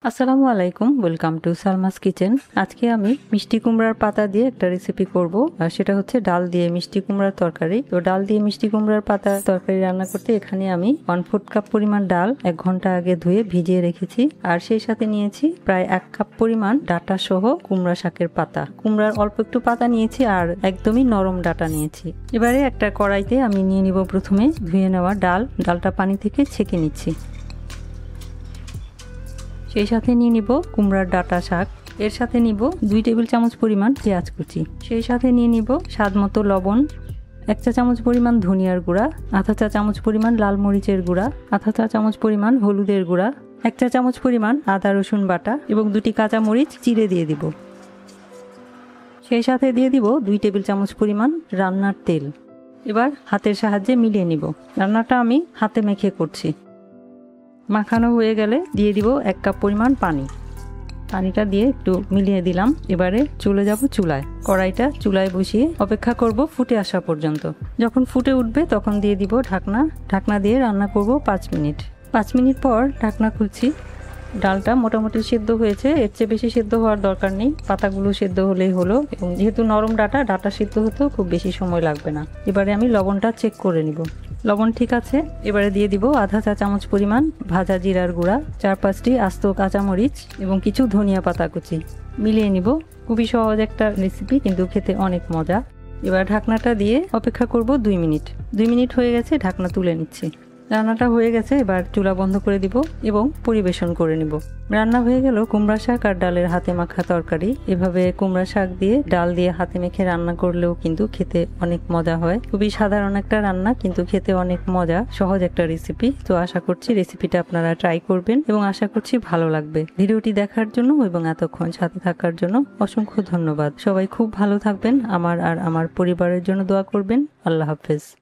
আসসালামু আলাইকুম, welcome to Salma's kitchen. আজকে আমি মিষ্টি কুমড়ার পাতা দিয়ে একটা রেসিপি করব, আর সেটা হচ্ছে ডাল দিয়ে মিষ্টি কুমড়ার তরকারি। তো ডাল দিয়ে মিষ্টি কুমড়ার পাতা তরকারি রান্না করতে এখানে আমি 1/4 কাপ পরিমাণ ডাল 1 ঘন্টা আগে ধুয়ে ভিজিয়ে রেখেছি, আর সেই সাথে নিয়েছি প্রায় 1 কাপ পরিমাণ ডাটা সহ কুমড়া শাকের পাতা। কুমড়ার অল্প একটু পাতা নিয়েছি আর একদমই নরম ডাটা নিয়েছি। এবারে একটা কড়াইতে আমি নিয়ে নিব প্রথমে ধুয়ে নেওয়া ডালটা পানি থেকে ছেঁকে নিচ্ছি। সেই সাথে নিয়ে নিব কুমড়ার ডাটা শাক, এর সাথে নিব 2 টেবিল চামচ পরিমাণ পেঁয়াজ কুচি, সেই সাথে নিয়ে নিব স্বাদ মতো লবণ, 1 চা চামচ পরিমাণ ধনিয়ার গুঁড়া, 1/2 চা চামচ পরিমাণ লাল মরিচের গুঁড়া, 1/2 চা চামচ পরিমাণ হলুদের গুঁড়া, 1 চা চামচ পরিমাণ আদা রসুন বাটা এবং 2টি কাঁচা মরিচ চিড়ে দিয়ে দিব। সেই সাথে দিয়ে দিব 2 টেবিল চামচ পরিমাণ রান্নার তেল। এবার হাতের সাহায্যে মিলিয়ে নিব। রান্নাটা আমি হাতে মেখে করছি। মাখানো হয়ে গেলে দিয়ে দিব 1 কাপ পরিমাণ পানি। পানিটা দিয়ে একটু মিলিয়ে দিলাম। এবারে চলে যাব চুলায়। কড়াইটা চুলায় বসিয়ে অপেক্ষা করব ফুটে আসা পর্যন্ত। যখন ফুটে উঠবে তখন দিয়ে দিব ঢাকনা দিয়ে রান্না করব 5 মিনিট। 5 মিনিট পর ঢাকনা খুলছি। ডালটা মোটামুটি সেদ্ধ হয়েছে, এর চেয়ে বেশি সেদ্ধ হওয়ার দরকার নেই, পাতাগুলো সেদ্ধ হলেই হলো। এবং যেহেতু নরম ডাটা সিদ্ধ হতেও খুব বেশি সময় লাগবে না। এবারে আমি লবণটা চেক করে নিব। লবণ ঠিক আছে। এবারে দিয়ে দিব 1/2 চা চামচ পরিমাণ ভাজা জিরার গুঁড়া, 4-5টি আস্ত কাঁচামরিচ এবং কিছু ধনিয়া পাতা কুচি। মিলিয়ে নিব। খুবই সহজ একটা রেসিপি, কিন্তু খেতে অনেক মজা। এবার ঢাকনাটা দিয়ে অপেক্ষা করব 2 মিনিট। 2 মিনিট হয়ে গেছে, ঢাকনা তুলে নিচ্ছি। রান্নাটা হয়ে গেছে, এবার চুলা বন্ধ করে দিব এবং পরিবেশন করে নিব। রান্না হয়ে গেল কুমড়া শাক আর ডালের হাতে মাখা তরকারি। এভাবে কুমড়া শাক দিয়ে ডাল দিয়ে হাতে মেখে রান্না করলেও কিন্তু খেতে অনেক মজা হয়। খুবই সাধারণ একটা রান্না, কিন্তু খেতে অনেক মজা, সহজ একটা রেসিপি। তো আশা করছি রেসিপিটা আপনারা ট্রাই করবেন এবং আশা করছি ভালো লাগবে। ভিডিওটি দেখার জন্য এবং এতক্ষণ সাথে থাকার জন্য অসংখ্য ধন্যবাদ। সবাই খুব ভালো থাকবেন। আমার আর আমার পরিবারের জন্য দোয়া করবেন। আল্লাহ হাফেজ।